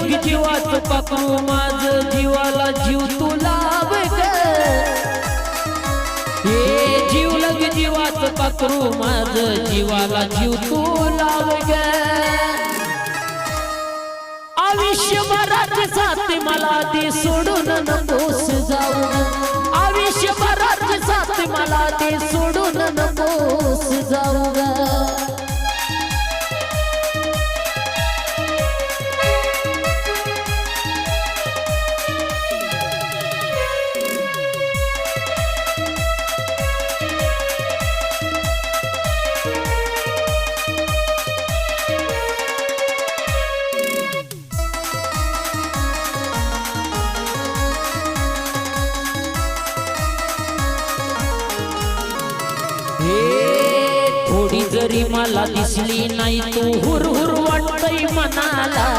लग जीवाचं पाखरू माझ जीवाला जीव तू लाव ग हे जीव लग जीवाचं पाखरू माझ जीवाला जीव तू लाव ग आयुष्यभराची साथ मला दे सोडून नकोस जाऊ आयुष्यभराची साथ मला दे सोडून नकोस जाऊ ग थोडी जरी मला दिसली नाही तू हुरहुर वाटतय मनाला